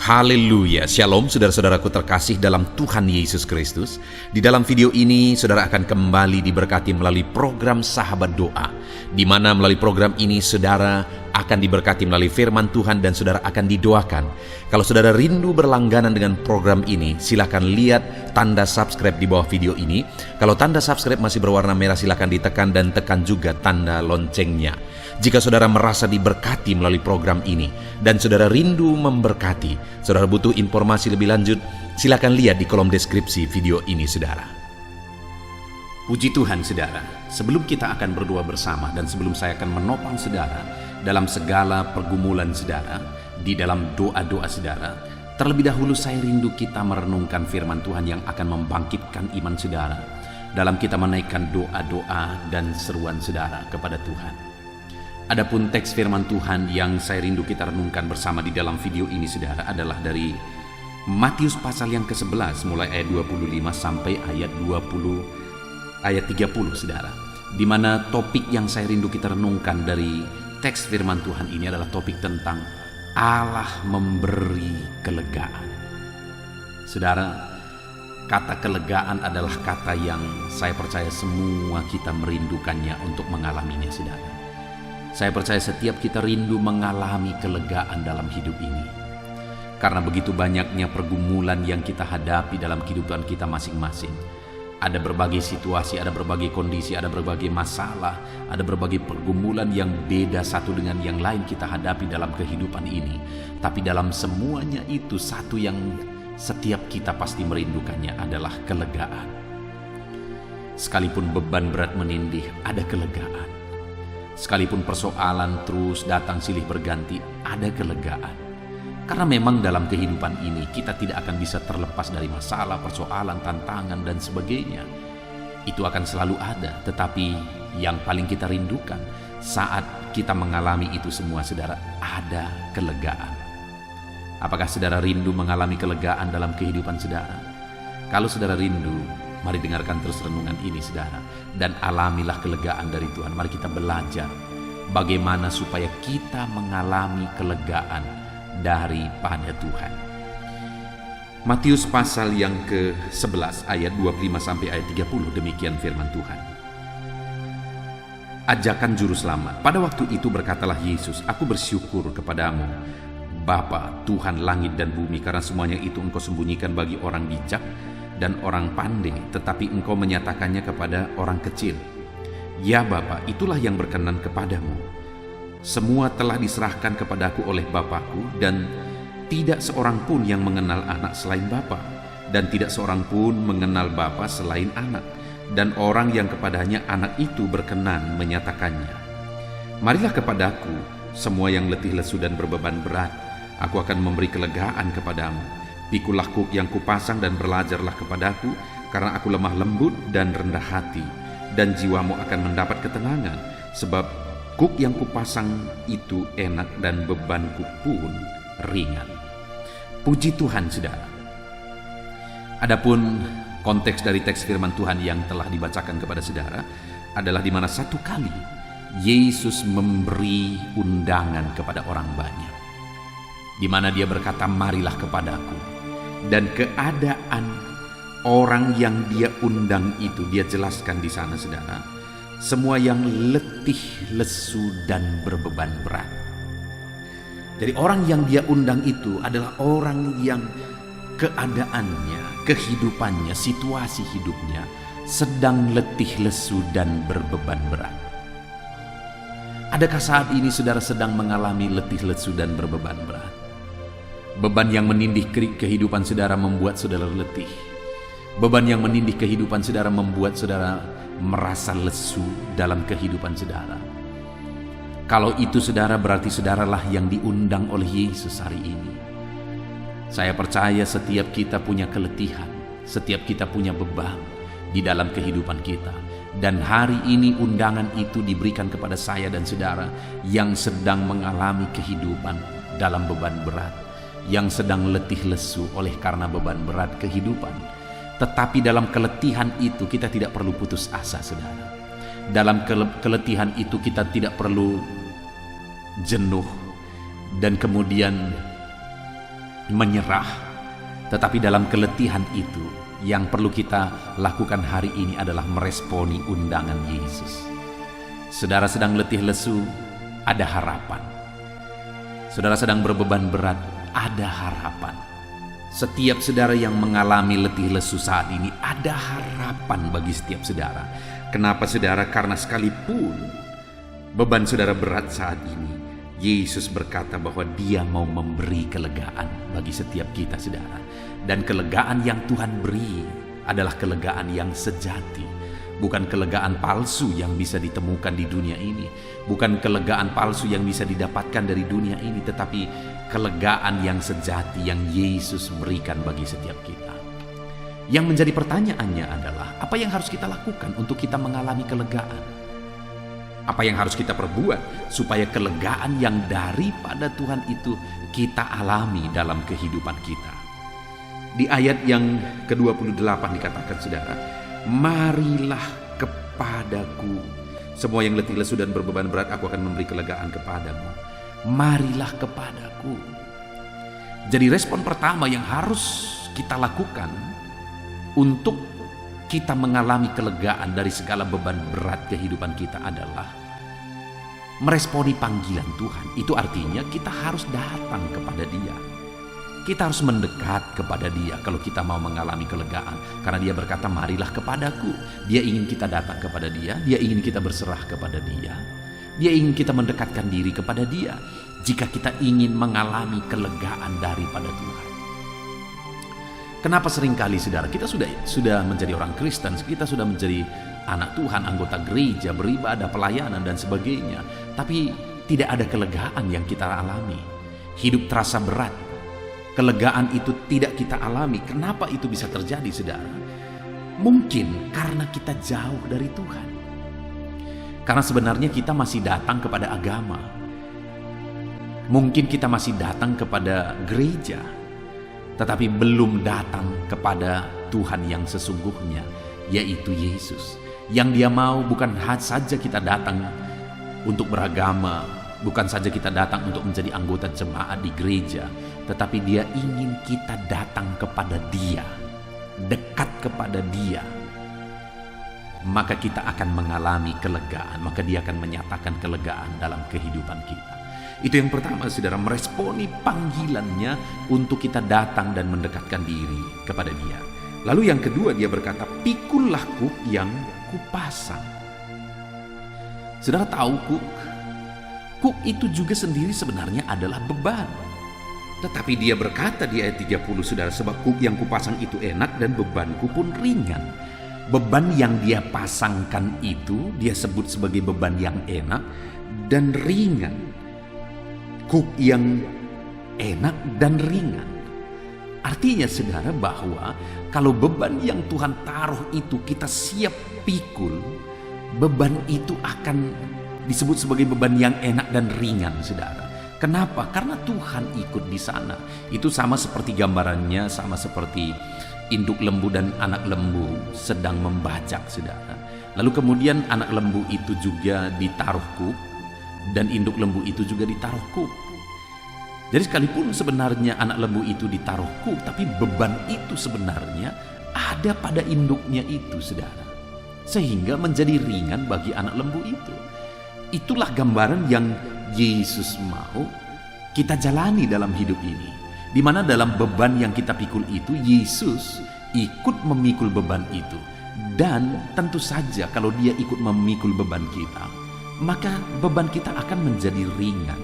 Haleluya, Shalom saudara-saudaraku terkasih dalam Tuhan Yesus Kristus. Di dalam video ini saudara akan kembali diberkati melalui program Sahabat Doa, di mana melalui program ini saudara akan diberkati melalui firman Tuhan dan saudara akan didoakan. Kalau saudara rindu berlangganan dengan program ini, silakan lihat tanda subscribe di bawah video ini. Kalau tanda subscribe masih berwarna merah, silakan ditekan dan tekan juga tanda loncengnya. Jika saudara merasa diberkati melalui program ini dan saudara rindu memberkati, saudara butuh informasi lebih lanjut, silakan lihat di kolom deskripsi video ini saudara. Puji Tuhan saudara, sebelum kita akan berdoa bersama dan sebelum saya akan menopang saudara dalam segala pergumulan saudara, di dalam doa-doa saudara, terlebih dahulu saya rindu kita merenungkan firman Tuhan yang akan membangkitkan iman saudara dalam kita menaikkan doa-doa dan seruan saudara kepada Tuhan. Adapun teks firman Tuhan yang saya rindu kita renungkan bersama di dalam video ini saudara adalah dari Matius pasal yang ke-11 mulai ayat 25 sampai ayat 30 saudara. Di mana topik yang saya rindu kita renungkan dari teks firman Tuhan ini adalah topik tentang Allah memberi kelegaan. Saudara, kata kelegaan adalah kata yang saya percaya semua kita merindukannya untuk mengalaminya saudara. Saya percaya setiap kita rindu mengalami kelegaan dalam hidup ini. Karena begitu banyaknya pergumulan yang kita hadapi dalam kehidupan kita masing-masing. Ada berbagai situasi, ada berbagai kondisi, ada berbagai masalah, ada berbagai pergumulan yang beda satu dengan yang lain kita hadapi dalam kehidupan ini. Tapi dalam semuanya itu satu yang setiap kita pasti merindukannya adalah kelegaan. Sekalipun beban berat menindih, ada kelegaan. Sekalipun persoalan terus datang silih berganti, ada kelegaan. Karena memang dalam kehidupan ini kita tidak akan bisa terlepas dari masalah, persoalan, tantangan dan sebagainya. Itu akan selalu ada, tetapi yang paling kita rindukan saat kita mengalami itu semua saudara, ada kelegaan. Apakah saudara rindu mengalami kelegaan dalam kehidupan saudara? Kalau saudara rindu, mari dengarkan terus renungan ini saudara, dan alamilah kelegaan dari Tuhan. Mari kita belajar bagaimana supaya kita mengalami kelegaan daripada Tuhan. Matius pasal yang ke-11 ayat 25 sampai ayat 30, demikian firman Tuhan. Ajakan juru selamat. Pada waktu itu berkatalah Yesus, "Aku bersyukur kepadamu, Bapa, Tuhan langit dan bumi, karena semuanya itu Engkau sembunyikan bagi orang bijak dan orang pandai, tetapi Engkau menyatakannya kepada orang kecil. Ya Bapa, itulah yang berkenan kepadamu. Semua telah diserahkan kepadaku oleh Bapakku, dan tidak seorang pun yang mengenal anak selain Bapa, dan tidak seorang pun mengenal Bapa selain anak, dan orang yang kepadanya anak itu berkenan menyatakannya. Marilah kepadaku, semua yang letih lesu dan berbeban berat, aku akan memberi kelegaan kepadamu. Pikulah kuk yang kupasang dan belajarlah kepadaku, karena aku lemah lembut dan rendah hati, dan jiwamu akan mendapat ketenangan, sebab kuk yang kupasang itu enak dan bebanku pun ringan." Puji Tuhan saudara. Adapun konteks dari teks firman Tuhan yang telah dibacakan kepada saudara adalah di mana satu kali Yesus memberi undangan kepada orang banyak, di mana dia berkata, "Marilah kepadaku." Dan keadaan orang yang dia undang itu dia jelaskan di sana saudara, semua yang letih, lesu dan berbeban berat. Jadi orang yang dia undang itu adalah orang yang keadaannya, kehidupannya, situasi hidupnya sedang letih, lesu dan berbeban berat. Adakah saat ini saudara sedang mengalami letih, lesu dan berbeban berat? Beban yang menindih kehidupan saudara membuat saudara letih. Beban yang menindih kehidupan saudara membuat saudara merasa lesu dalam kehidupan saudara. Kalau itu saudara, berarti saudaralah yang diundang oleh Yesus hari ini. Saya percaya setiap kita punya keletihan, setiap kita punya beban di dalam kehidupan kita. Dan hari ini undangan itu diberikan kepada saya dan saudara yang sedang mengalami kehidupan dalam beban berat, yang sedang letih lesu oleh karena beban berat kehidupan. Tetapi dalam keletihan itu kita tidak perlu putus asa saudara. Dalam keletihan itu kita tidak perlu jenuh dan kemudian menyerah. Tetapi dalam keletihan itu, yang perlu kita lakukan hari ini adalah meresponi undangan Yesus. Saudara sedang letih lesu, ada harapan. Saudara sedang berbeban berat, ada harapan. Setiap saudara yang mengalami letih lesu saat ini, ada harapan bagi setiap saudara. Kenapa saudara? Karena sekalipun beban saudara berat saat ini, Yesus berkata bahwa Dia mau memberi kelegaan bagi setiap kita saudara. Dan kelegaan yang Tuhan beri adalah kelegaan yang sejati. Bukan kelegaan palsu yang bisa ditemukan di dunia ini. Bukan kelegaan palsu yang bisa didapatkan dari dunia ini. Tetapi kelegaan yang sejati yang Yesus berikan bagi setiap kita. Yang menjadi pertanyaannya adalah, apa yang harus kita lakukan untuk kita mengalami kelegaan? Apa yang harus kita perbuat supaya kelegaan yang daripada Tuhan itu kita alami dalam kehidupan kita? Di ayat yang ke-28 dikatakan saudara, marilah kepadaku semua yang letih lesu dan berbeban berat, aku akan memberi kelegaan kepadamu. Marilah kepadaku. Jadi respon pertama yang harus kita lakukan untuk kita mengalami kelegaan dari segala beban berat kehidupan kita adalah meresponi panggilan Tuhan. Itu artinya kita harus datang kepada Dia. Kita harus mendekat kepada Dia kalau kita mau mengalami kelegaan. Karena Dia berkata, marilah kepadaku. Dia ingin kita datang kepada Dia. Dia ingin kita berserah kepada Dia. Dia ingin kita mendekatkan diri kepada Dia. Jika kita ingin mengalami kelegaan daripada Tuhan. Kenapa seringkali saudara kita sudah menjadi orang Kristen, kita sudah menjadi anak Tuhan, anggota gereja, beribadah, pelayanan dan sebagainya, tapi tidak ada kelegaan yang kita alami. Hidup terasa berat. Kelegaan itu tidak kita alami. Kenapa itu bisa terjadi saudara? Mungkin karena kita jauh dari Tuhan. Karena sebenarnya kita masih datang kepada agama. Mungkin kita masih datang kepada gereja, tetapi belum datang kepada Tuhan yang sesungguhnya, yaitu Yesus. Yang Dia mau bukan saja kita datang untuk beragama, bukan saja kita datang untuk menjadi anggota jemaat di gereja, tetapi Dia ingin kita datang kepada Dia, dekat kepada Dia. Maka kita akan mengalami kelegaan, maka Dia akan menyatakan kelegaan dalam kehidupan kita. Itu yang pertama saudara, meresponi panggilannya untuk kita datang dan mendekatkan diri kepada Dia. Lalu yang kedua Dia berkata, pikullah kuk yang kupasang. Saudara tahu kuk itu juga sendiri sebenarnya adalah beban. Tetapi Dia berkata di ayat 30 saudara, sebab kuk yang kupasang itu enak dan bebanku pun ringan. Beban yang Dia pasangkan itu Dia sebut sebagai beban yang enak dan ringan. Kuk yang enak dan ringan. Artinya saudara bahwa kalau beban yang Tuhan taruh itu kita siap pikul, beban itu akan disebut sebagai beban yang enak dan ringan saudara. Kenapa? Karena Tuhan ikut di sana. Itu sama seperti gambarannya, sama seperti induk lembu dan anak lembu sedang membajak saudara. Lalu kemudian anak lembu itu juga ditaruh kuk dan induk lembu itu juga ditaruh kuk. Jadi sekalipun sebenarnya anak lembu itu ditaruh kuk, tapi beban itu sebenarnya ada pada induknya itu saudara. Sehingga menjadi ringan bagi anak lembu itu. Itulah gambaran yang Yesus mau kita jalani dalam hidup ini. Di mana dalam beban yang kita pikul itu, Yesus ikut memikul beban itu. Dan tentu saja kalau Dia ikut memikul beban kita, maka beban kita akan menjadi ringan.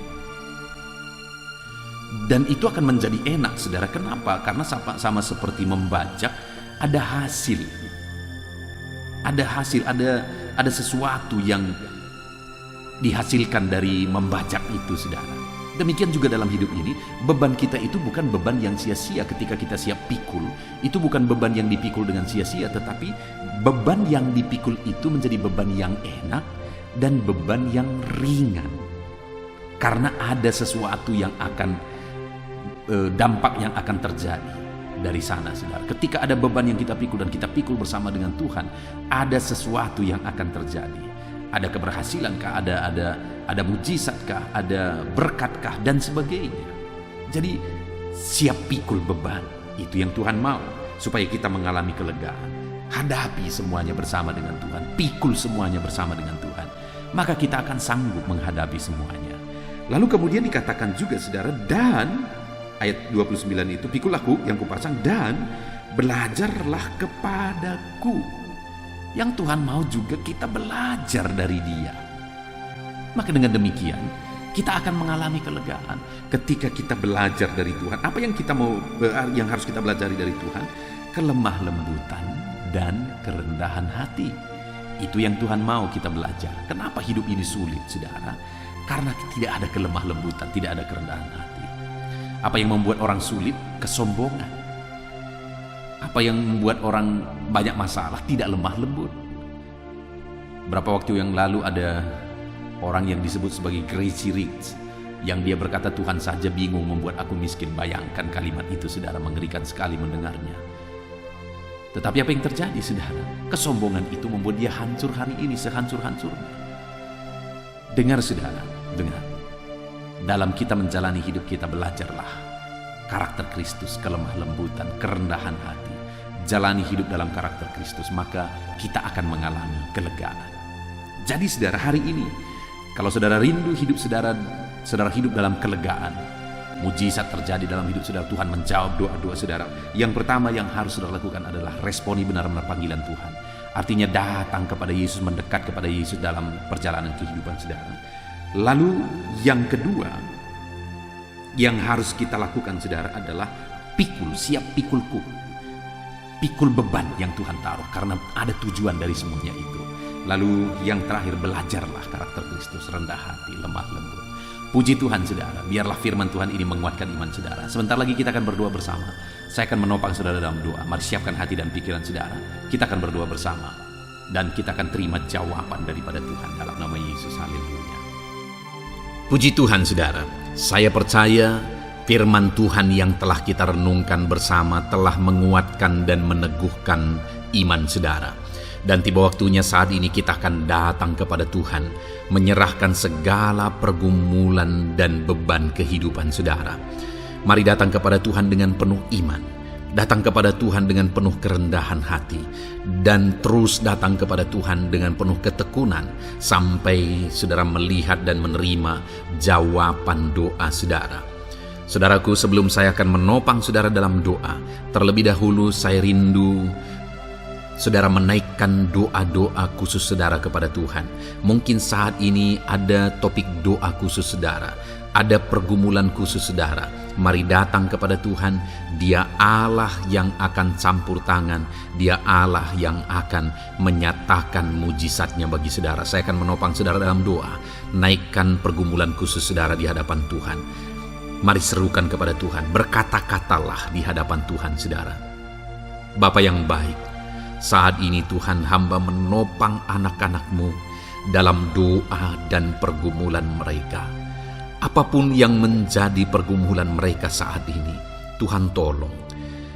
Dan itu akan menjadi enak saudara. Kenapa? Karena sama seperti membajak, ada hasil. Ada hasil, ada sesuatu yang dihasilkan dari membajak itu saudara. Demikian juga dalam hidup ini, beban kita itu bukan beban yang sia-sia ketika kita siap pikul. Itu bukan beban yang dipikul dengan sia-sia, tetapi beban yang dipikul itu menjadi beban yang enak dan beban yang ringan. Karena ada sesuatu yang akan, dampak yang akan terjadi dari sana saudara. Ketika ada beban yang kita pikul dan kita pikul bersama dengan Tuhan, ada sesuatu yang akan terjadi. Ada keberhasilankah, ada mujizat kah, ada berkat kah dan sebagainya. Jadi siap pikul beban. Itu yang Tuhan mau, supaya kita mengalami kelegaan. Hadapi semuanya bersama dengan Tuhan, pikul semuanya bersama dengan Tuhan, maka kita akan sanggup menghadapi semuanya. Lalu kemudian dikatakan juga saudara, dan ayat 29 itu, pikul aku yang kupasang dan belajarlah kepadaku. Yang Tuhan mau juga kita belajar dari Dia. Maka dengan demikian kita akan mengalami kelegaan ketika kita belajar dari Tuhan. Apa yang harus kita pelajari dari Tuhan? Kelemah lembutan dan kerendahan hati. Itu yang Tuhan mau kita belajar. Kenapa hidup ini sulit, saudara? Karena tidak ada kelemah lembutan, tidak ada kerendahan hati. Apa yang membuat orang sulit? Kesombongan. Apa yang membuat orang banyak masalah? Tidak lemah lembut. Berapa waktu yang lalu ada orang yang disebut sebagai crazy rich, yang dia berkata, Tuhan saja bingung membuat aku miskin. Bayangkan kalimat itu, saudara, mengerikan sekali mendengarnya. Tetapi apa yang terjadi, saudara? Kesombongan itu membuat dia hancur hari ini sehancur-hancurnya. Dengar, saudara, dengar. Dalam kita menjalani hidup kita, belajarlah karakter Kristus, kelemah lembutan, kerendahan hati. Jalani hidup dalam karakter Kristus, maka kita akan mengalami kelegaan. Jadi saudara, hari ini kalau saudara rindu hidup saudara hidup dalam kelegaan, mujizat terjadi dalam hidup saudara, Tuhan menjawab doa-doa saudara. Yang pertama yang harus saudara lakukan adalah responi benar-benar panggilan Tuhan. Artinya datang kepada Yesus, mendekat kepada Yesus dalam perjalanan kehidupan saudara. Lalu yang kedua yang harus kita lakukan, saudara, adalah pikul, siap pikulku. Pikul beban yang Tuhan taruh, karena ada tujuan dari semuanya itu. Lalu yang terakhir, belajarlah karakter Kristus, rendah hati, lemah lembut. Puji Tuhan, saudara, biarlah firman Tuhan ini menguatkan iman saudara. Sebentar lagi kita akan berdoa bersama. Saya akan menopang saudara dalam doa. Mari siapkan hati dan pikiran saudara. Kita akan berdoa bersama, dan kita akan terima jawaban daripada Tuhan dalam nama Yesus. Haleluya. Puji Tuhan, saudara. Saya percaya firman Tuhan yang telah kita renungkan bersama telah menguatkan dan meneguhkan iman saudara. Dan tiba waktunya saat ini kita akan datang kepada Tuhan, menyerahkan segala pergumulan dan beban kehidupan saudara. Mari datang kepada Tuhan dengan penuh iman, datang kepada Tuhan dengan penuh kerendahan hati, dan terus datang kepada Tuhan dengan penuh ketekunan sampai saudara melihat dan menerima jawaban doa saudara. Saudaraku, sebelum saya akan menopang saudara dalam doa, terlebih dahulu saya rindu saudara menaikkan doa-doa khusus saudara kepada Tuhan. Mungkin saat ini ada topik doa khusus saudara, ada pergumulan khusus saudara. Mari datang kepada Tuhan. Dia Allah yang akan campur tangan, Dia Allah yang akan menyatakan mujizatnya bagi saudara. Saya akan menopang saudara dalam doa. Naikkan pergumulan khusus saudara di hadapan Tuhan. Mari serukan kepada Tuhan, berkata-katalah di hadapan Tuhan saudara. Bapa yang baik, saat ini Tuhan, hamba menopang anak-anak-Mu dalam doa dan pergumulan mereka. Apapun yang menjadi pergumulan mereka saat ini, Tuhan tolong.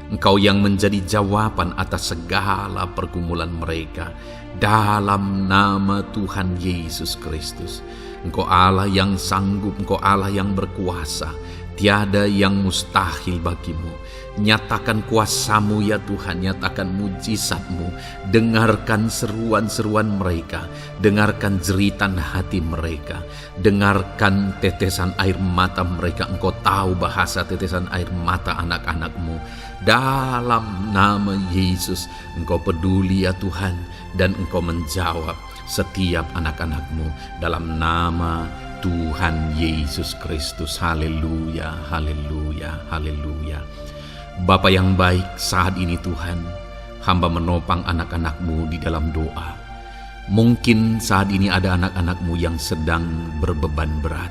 Engkau yang menjadi jawaban atas segala pergumulan mereka. Dalam nama Tuhan Yesus Kristus. Engkau Allah yang sanggup, Engkau Allah yang berkuasa. Tiada yang mustahil bagimu. Nyatakan kuasa-Mu ya Tuhan, nyatakan mujizat-Mu. Dengarkan seruan-seruan mereka, dengarkan jeritan hati mereka, dengarkan tetesan air mata mereka. Engkau tahu bahasa tetesan air mata anak-anak-Mu. Dalam nama Yesus, Engkau peduli ya Tuhan, dan Engkau menjawab setiap anak-anak-Mu dalam nama Tuhan Yesus Kristus. Haleluya, haleluya, haleluya. Bapa yang baik, saat ini Tuhan, hamba menopang anak-anak-Mu di dalam doa. Mungkin saat ini ada anak-anak-Mu yang sedang berbeban berat.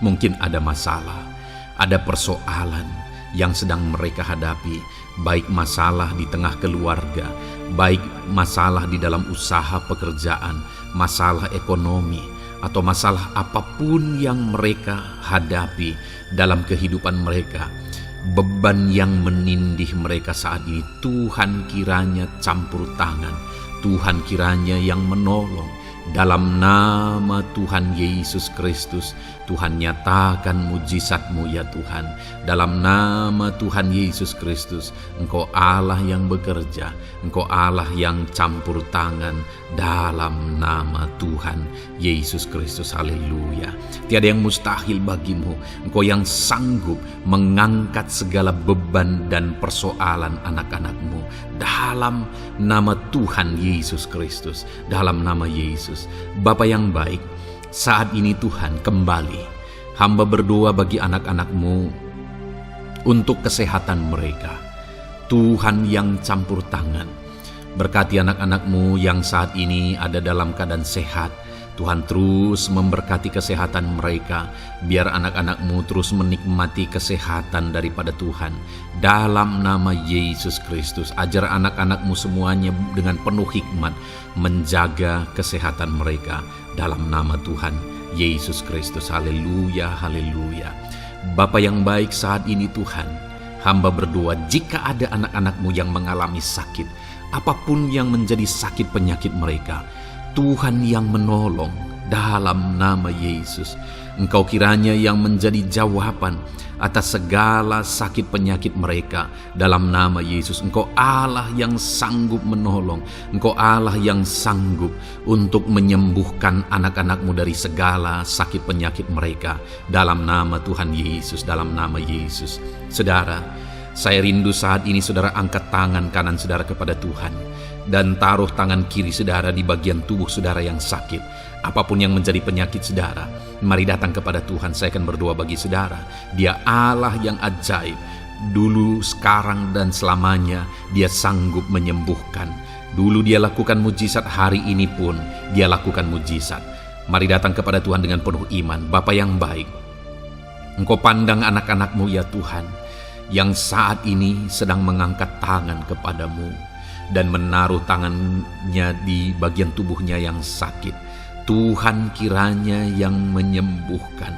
Mungkin ada masalah, ada persoalan yang sedang mereka hadapi, baik masalah di tengah keluarga, baik masalah di dalam usaha pekerjaan, masalah ekonomi, atau masalah apapun yang mereka hadapi dalam kehidupan mereka. Beban yang menindih mereka saat ini, Tuhan kiranya campur tangan, Tuhan kiranya yang menolong, Dalam nama Tuhan Yesus Kristus, Tuhan nyatakan mujizat-Mu ya Tuhan. Dalam nama Tuhan Yesus Kristus, Engkau Allah yang bekerja, Engkau Allah yang campur tangan. Dalam nama Tuhan Yesus Kristus, haleluya. Tiada yang mustahil bagimu. Engkau yang sanggup mengangkat segala beban dan persoalan anak-anak-Mu. Dalam nama Tuhan Yesus Kristus, dalam nama Yesus. Bapa yang baik, saat ini Tuhan kembali hamba berdoa bagi anak-anak-Mu untuk kesehatan mereka. Tuhan yang campur tangan, berkati anak-anak-Mu yang saat ini ada dalam keadaan sehat. Tuhan terus memberkati kesehatan mereka, biar anak-anak-Mu terus menikmati kesehatan daripada Tuhan. Dalam nama Yesus Kristus, ajar anak-anak-Mu semuanya dengan penuh hikmat menjaga kesehatan mereka. Dalam nama Tuhan Yesus Kristus, haleluya, haleluya. Bapa yang baik, saat ini Tuhan, hamba berdoa jika ada anak-anak-Mu yang mengalami sakit, apapun yang menjadi sakit penyakit mereka, Tuhan yang menolong. Dalam nama Yesus, Engkau kiranya yang menjadi jawaban atas segala sakit penyakit mereka. Dalam nama Yesus, Engkau Allah yang sanggup menolong. Engkau Allah yang sanggup untuk menyembuhkan anak-anak-Mu dari segala sakit penyakit mereka. Dalam nama Tuhan Yesus, dalam nama Yesus. Saudara, saya rindu saat ini saudara angkat tangan kanan saudara kepada Tuhan dan taruh tangan kiri saudara di bagian tubuh saudara yang sakit. Apapun yang menjadi penyakit saudara, mari datang kepada Tuhan. Saya akan berdoa bagi saudara. Dia Allah yang ajaib. Dulu, sekarang, dan selamanya Dia sanggup menyembuhkan. Dulu Dia lakukan mujizat, hari ini pun Dia lakukan mujizat. Mari datang kepada Tuhan dengan penuh iman. Bapa yang baik, Engkau pandang anak-anak-Mu ya Tuhan, yang saat ini sedang mengangkat tangan kepadamu dan menaruh tangannya di bagian tubuhnya yang sakit. Tuhan kiranya yang menyembuhkan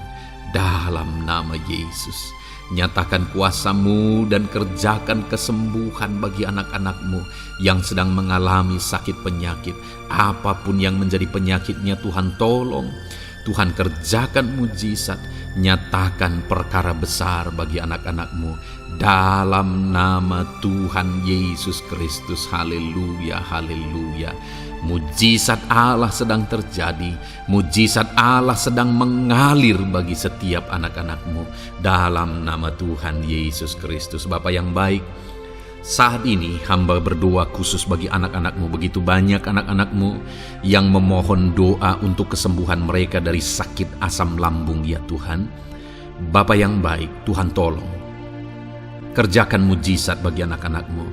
dalam nama Yesus. Nyatakan kuasa-Mu dan kerjakan kesembuhan bagi anak-anak-Mu yang sedang mengalami sakit penyakit. Apapun yang menjadi penyakitnya, Tuhan tolong. Tuhan kerjakan mujizat, nyatakan perkara besar bagi anak-anak-Mu dalam nama Tuhan Yesus Kristus. Haleluya, haleluya. Mujizat Allah sedang terjadi, mujizat Allah sedang mengalir bagi setiap anak-anak-Mu dalam nama Tuhan Yesus Kristus. Bapa yang baik, saat ini hamba berdoa khusus bagi anak-anak-Mu. Begitu banyak anak-anak-Mu yang memohon doa untuk kesembuhan mereka dari sakit asam lambung ya Tuhan. Bapa yang baik, Tuhan tolong. Kerjakan mujizat bagi anak-anak-Mu.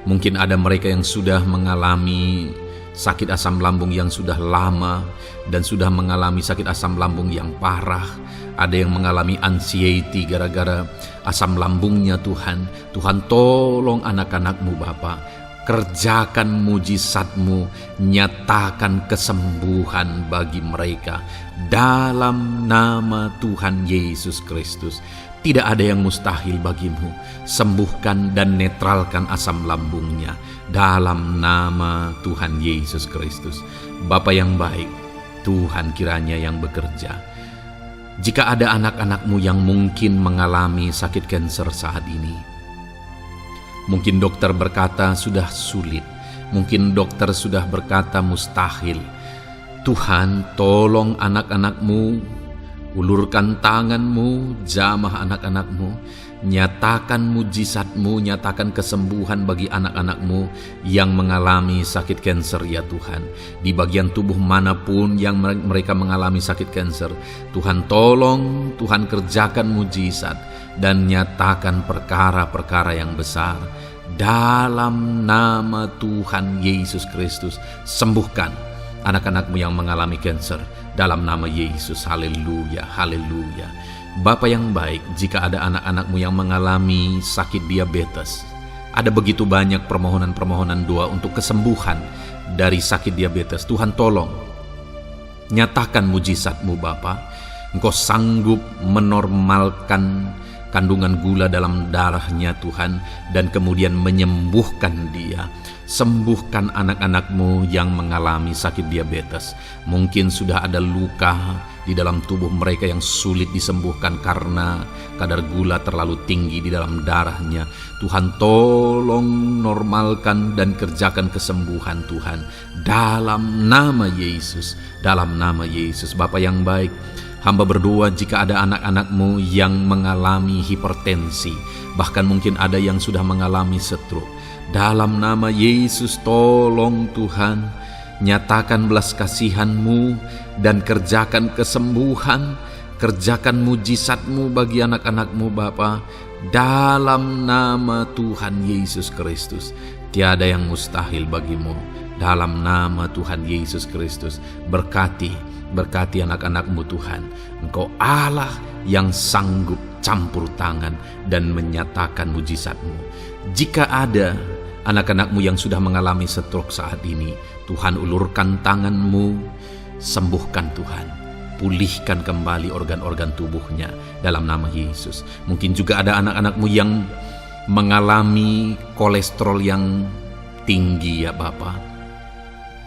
Mungkin ada mereka yang sudah mengalami sakit asam lambung yang sudah lama dan sudah mengalami sakit asam lambung yang parah. Ada yang mengalami anxiety gara-gara asam lambungnya Tuhan. Tuhan tolong anak-anak-Mu Bapa. Kerjakan mujizat-Mu, nyatakan kesembuhan bagi mereka dalam nama Tuhan Yesus Kristus. Tidak ada yang mustahil bagimu. Sembuhkan dan netralkan asam lambungnya dalam nama Tuhan Yesus Kristus. Bapa yang baik, Tuhan kiranya yang bekerja. Jika ada anak-anak-Mu yang mungkin mengalami sakit kanker saat ini, mungkin dokter berkata sudah sulit, mungkin dokter sudah berkata mustahil. Tuhan tolong anak-anak-Mu, ulurkan tangan-Mu, jamah anak-anak-Mu, nyatakan mujizat-Mu, nyatakan kesembuhan bagi anak-anak-Mu yang mengalami sakit kanker ya Tuhan. Di bagian tubuh manapun yang mereka mengalami sakit kanker, Tuhan tolong, Tuhan kerjakan mujizat dan nyatakan perkara-perkara yang besar. Dalam nama Tuhan Yesus Kristus, sembuhkan anak-anak-Mu yang mengalami kanker dalam nama Yesus. Haleluya, haleluya. Bapa yang baik, jika ada anak-anak-Mu yang mengalami sakit diabetes, ada begitu banyak permohonan-permohonan doa untuk kesembuhan dari sakit diabetes. Tuhan tolong, nyatakan mujizat-Mu Bapa. Engkau sanggup menormalkan kandungan gula dalam darahnya Tuhan, dan kemudian menyembuhkan dia. Sembuhkan anak-anak-Mu yang mengalami sakit diabetes. Mungkin sudah ada luka di dalam tubuh mereka yang sulit disembuhkan karena kadar gula terlalu tinggi di dalam darahnya. Tuhan, tolong normalkan dan kerjakan kesembuhan Tuhan. Dalam nama Yesus, dalam nama Yesus. Bapa yang baik, hamba berdoa jika ada anak-anak-Mu yang mengalami hipertensi, bahkan mungkin ada yang sudah mengalami stroke. Dalam nama Yesus, tolong Tuhan, nyatakan belas kasihan-Mu dan kerjakan kesembuhan, kerjakan mujizat-Mu bagi anak-anak-Mu Bapa. Dalam nama Tuhan Yesus Kristus, tiada yang mustahil bagi-Mu. Dalam nama Tuhan Yesus Kristus, berkati anak-anak-Mu Tuhan. Engkau Allah yang sanggup campur tangan dan menyatakan mujizat-Mu. Jika ada anak-anak-Mu yang sudah mengalami stroke saat ini, Tuhan, ulurkan tangan-Mu, sembuhkan Tuhan. Pulihkan kembali organ-organ tubuhnya dalam nama Yesus. Mungkin juga ada anak-anak-Mu yang mengalami kolesterol yang tinggi ya Bapa.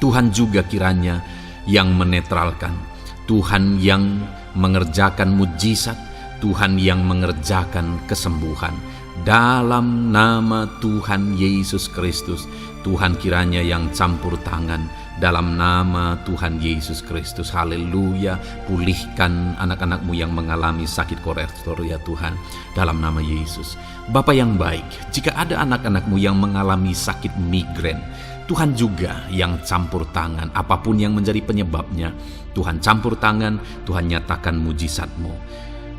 Tuhan juga kiranya yang menetralkan, Tuhan yang mengerjakan mujizat, Tuhan yang mengerjakan kesembuhan. Dalam nama Tuhan Yesus Kristus, Tuhan kiranya yang campur tangan. Dalam nama Tuhan Yesus Kristus, haleluya. Pulihkan anak-anak-Mu yang mengalami sakit kolesterol ya Tuhan, dalam nama Yesus. Bapa yang baik, jika ada anak-anak-Mu yang mengalami sakit migrain, Tuhan juga yang campur tangan. Apapun yang menjadi penyebabnya, Tuhan campur tangan, Tuhan nyatakan mujizat-Mu.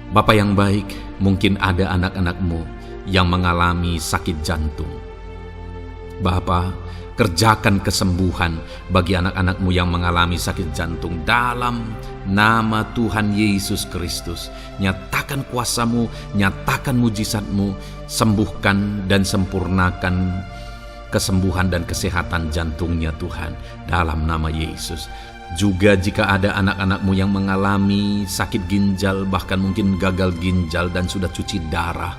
Bapa yang baik, mungkin ada anak-anak-Mu yang mengalami sakit jantung. Bapa, kerjakan kesembuhan bagi anak-anak-Mu yang mengalami sakit jantung. Dalam nama Tuhan Yesus Kristus, nyatakan kuasa-Mu, nyatakan mujizat-Mu, sembuhkan dan sempurnakan kesembuhan dan kesehatan jantungnya Tuhan, dalam nama Yesus. Juga jika ada anak-anak-Mu yang mengalami sakit ginjal, bahkan mungkin gagal ginjal dan sudah cuci darah,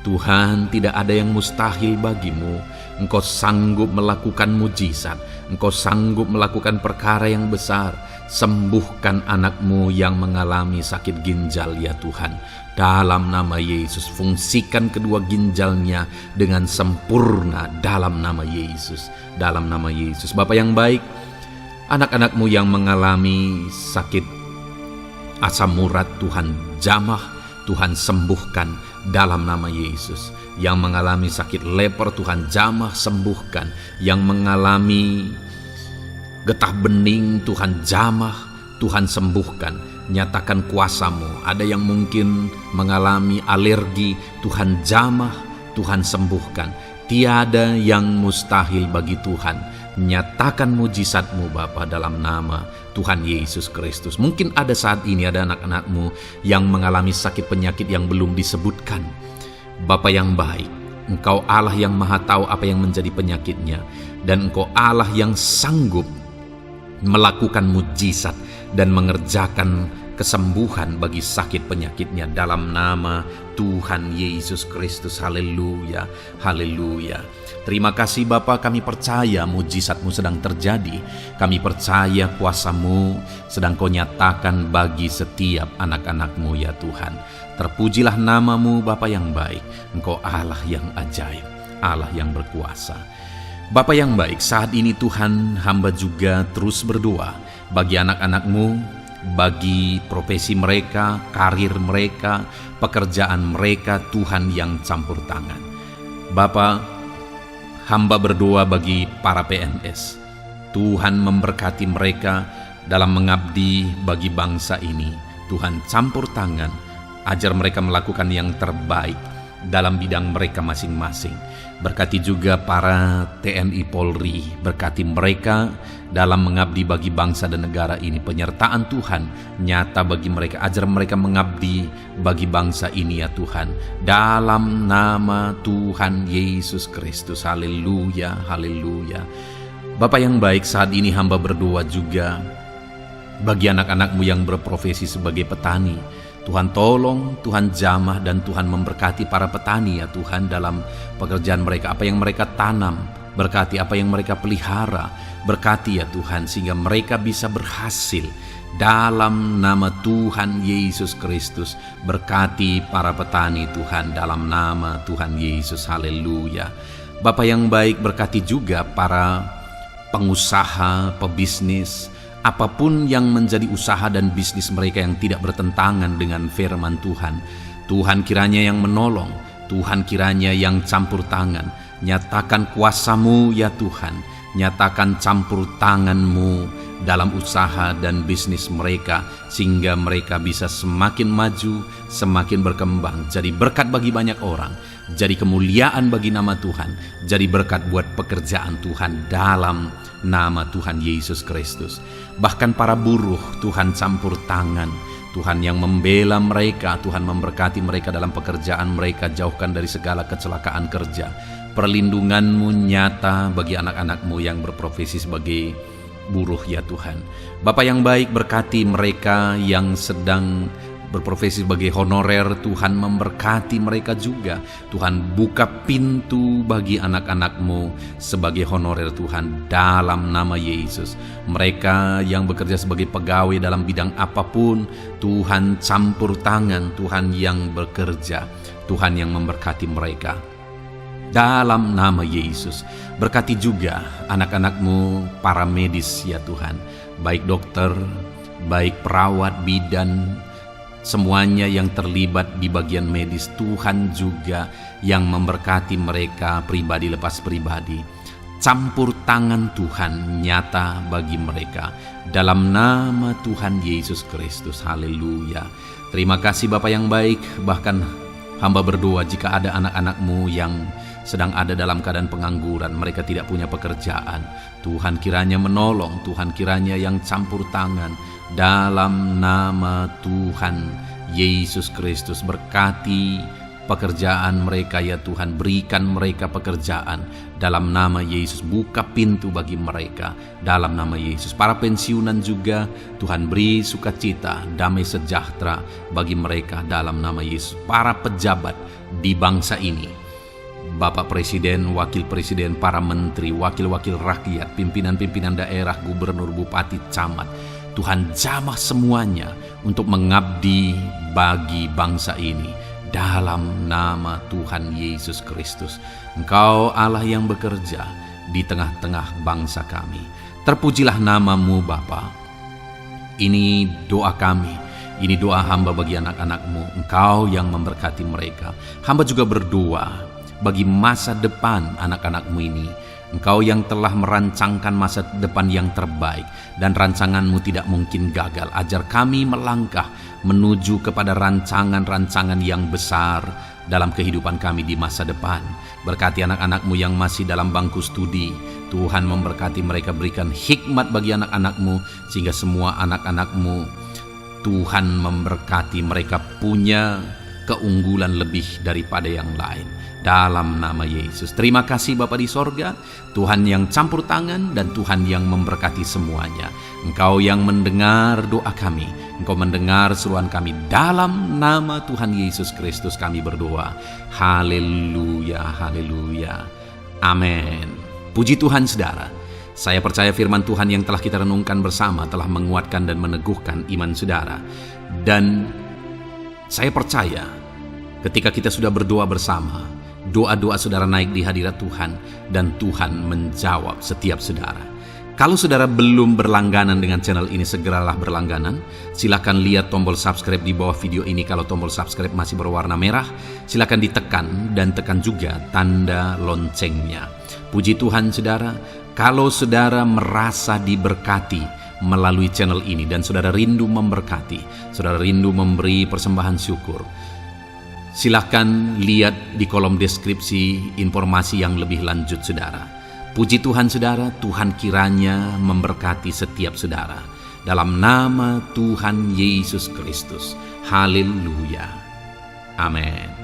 Tuhan, tidak ada yang mustahil bagi-Mu. Engkau sanggup melakukan mujizat, Engkau sanggup melakukan perkara yang besar. Sembuhkan anak-Mu yang mengalami sakit ginjal ya Tuhan, dalam nama Yesus. Fungsikan kedua ginjalnya dengan sempurna dalam nama Yesus, dalam nama Yesus. Bapa yang baik, anak-anak-Mu yang mengalami sakit asam urat, Tuhan jamah, Tuhan sembuhkan dalam nama Yesus. Yang mengalami sakit leper, Tuhan jamah, sembuhkan. Yang mengalami getah bening, Tuhan jamah, Tuhan sembuhkan. Nyatakan kuasa-Mu. Ada yang mungkin mengalami alergi, Tuhan jamah, Tuhan sembuhkan. Tiada yang mustahil bagi Tuhan. Nyatakan mujizat-Mu Bapa, dalam nama Tuhan Yesus Kristus. Mungkin ada saat ini ada anak-anak-Mu yang mengalami sakit penyakit yang belum disebutkan. Bapa yang baik, Engkau Allah yang maha tahu apa yang menjadi penyakitnya, dan Engkau Allah yang sanggup melakukan mujizat dan mengerjakan kesembuhan bagi sakit penyakitnya dalam nama Tuhan Yesus Kristus. Haleluya, haleluya. Terima kasih Bapa, kami percaya mujizat-Mu sedang terjadi. Kami percaya kuasa-Mu sedang Kau nyatakan bagi setiap anak-anak-Mu ya Tuhan. Terpujilah nama-Mu Bapa yang baik. Engkau Allah yang ajaib, Allah yang berkuasa. Bapa yang baik, saat ini Tuhan, hamba juga terus berdoa bagi anak-anak-Mu, bagi profesi mereka, karir mereka, pekerjaan mereka, Tuhan yang campur tangan. Bapa, hamba berdoa bagi para PNS. Tuhan memberkati mereka dalam mengabdi bagi bangsa ini. Tuhan campur tangan, ajar mereka melakukan yang terbaik dalam bidang mereka masing-masing. Berkati juga para TNI Polri, berkati mereka dalam mengabdi bagi bangsa dan negara ini. Penyertaan Tuhan nyata bagi mereka, ajar mereka mengabdi bagi bangsa ini ya Tuhan, dalam nama Tuhan Yesus Kristus. Haleluya, haleluya. Bapa yang baik, saat ini hamba berdoa juga bagi anak-anak-Mu yang berprofesi sebagai petani. Tuhan tolong, Tuhan jamah, dan Tuhan memberkati para petani ya Tuhan dalam pekerjaan mereka. Apa yang mereka tanam, berkati apa yang mereka pelihara, berkati ya Tuhan, sehingga mereka bisa berhasil. Dalam nama Tuhan Yesus Kristus, berkati para petani Tuhan, dalam nama Tuhan Yesus, haleluya. Bapa yang baik, berkati juga para pengusaha, pebisnis, apapun yang menjadi usaha dan bisnis mereka yang tidak bertentangan dengan firman Tuhan. Tuhan kiranya yang menolong, Tuhan kiranya yang campur tangan. Nyatakan kuasa-Mu ya Tuhan, nyatakan campur tangan-Mu dalam usaha dan bisnis mereka, sehingga mereka bisa semakin maju, semakin berkembang, jadi berkat bagi banyak orang, jadi kemuliaan bagi nama Tuhan, jadi berkat buat pekerjaan Tuhan dalam nama Tuhan Yesus Kristus. Bahkan para buruh, Tuhan campur tangan, Tuhan yang membela mereka, Tuhan memberkati mereka dalam pekerjaan mereka, jauhkan dari segala kecelakaan kerja. Perlindungan-Mu nyata bagi anak-anak-Mu yang berprofesi sebagai buruh ya Tuhan. Bapa yang baik, berkati mereka yang sedang berprofesi sebagai honorer, Tuhan memberkati mereka juga. Tuhan buka pintu bagi anak-anak-Mu sebagai honorer Tuhan, dalam nama Yesus. Mereka yang bekerja sebagai pegawai dalam bidang apapun, Tuhan campur tangan, Tuhan yang bekerja, Tuhan yang memberkati mereka. Dalam nama Yesus, berkati juga anak-anak-Mu para medis ya Tuhan, baik dokter, baik perawat, bidan, semuanya yang terlibat di bagian medis. Tuhan juga yang memberkati mereka pribadi lepas pribadi. Campur tangan Tuhan nyata bagi mereka, dalam nama Tuhan Yesus Kristus, haleluya. Terima kasih Bapa yang baik. Bahkan hamba berdoa jika ada anak-anak-Mu yang sedang ada dalam keadaan pengangguran, mereka tidak punya pekerjaan, Tuhan kiranya menolong, Tuhan kiranya yang campur tangan, dalam nama Tuhan Yesus Kristus. Berkati pekerjaan mereka ya Tuhan, berikan mereka pekerjaan dalam nama Yesus. Buka pintu bagi mereka dalam nama Yesus. Para pensiunan juga Tuhan beri sukacita, damai sejahtera bagi mereka dalam nama Yesus. Para pejabat di bangsa ini, Bapak Presiden, Wakil Presiden, para menteri, wakil-wakil rakyat, pimpinan-pimpinan daerah, gubernur, bupati, camat, Tuhan jamah semuanya untuk mengabdi bagi bangsa ini dalam nama Tuhan Yesus Kristus. Engkau Allah yang bekerja di tengah-tengah bangsa kami. Terpujilah nama-Mu Bapa. Ini doa kami, ini doa hamba bagi anak-anak-Mu. Engkau yang memberkati mereka. Hamba juga berdoa bagi masa depan anak-anak-Mu ini. Engkau yang telah merancangkan masa depan yang terbaik, dan rancangan-Mu tidak mungkin gagal. Ajar kami melangkah menuju kepada rancangan-rancangan yang besar dalam kehidupan kami di masa depan. Berkati anak-anak-Mu yang masih dalam bangku studi. Tuhan memberkati mereka, berikan hikmat bagi anak-anak-Mu, sehingga semua anak-anak-Mu, Tuhan memberkati mereka punya keunggulan lebih daripada yang lain. Dalam nama Yesus. Terima kasih Bapa di sorga, Tuhan yang campur tangan dan Tuhan yang memberkati semuanya. Engkau yang mendengar doa kami, Engkau mendengar seruan kami. Dalam nama Tuhan Yesus Kristus kami berdoa. Haleluya, haleluya. Amin. Puji Tuhan saudara. Saya percaya firman Tuhan yang telah kita renungkan bersama telah menguatkan dan meneguhkan iman saudara. Dan saya percaya ketika kita sudah berdoa bersama, doa-doa saudara naik di hadirat Tuhan, dan Tuhan menjawab setiap saudara. Kalau saudara belum berlangganan dengan channel ini, segeralah berlangganan. Silakan lihat tombol subscribe di bawah video ini. Kalau tombol subscribe masih berwarna merah, silakan ditekan dan tekan juga tanda loncengnya. Puji Tuhan saudara, kalau saudara merasa diberkati melalui channel ini dan saudara rindu memberkati, saudara rindu memberi persembahan syukur, silakan lihat di kolom deskripsi informasi yang lebih lanjut saudara. Puji Tuhan saudara, Tuhan kiranya memberkati setiap saudara. Dalam nama Tuhan Yesus Kristus. Haleluya. Amin.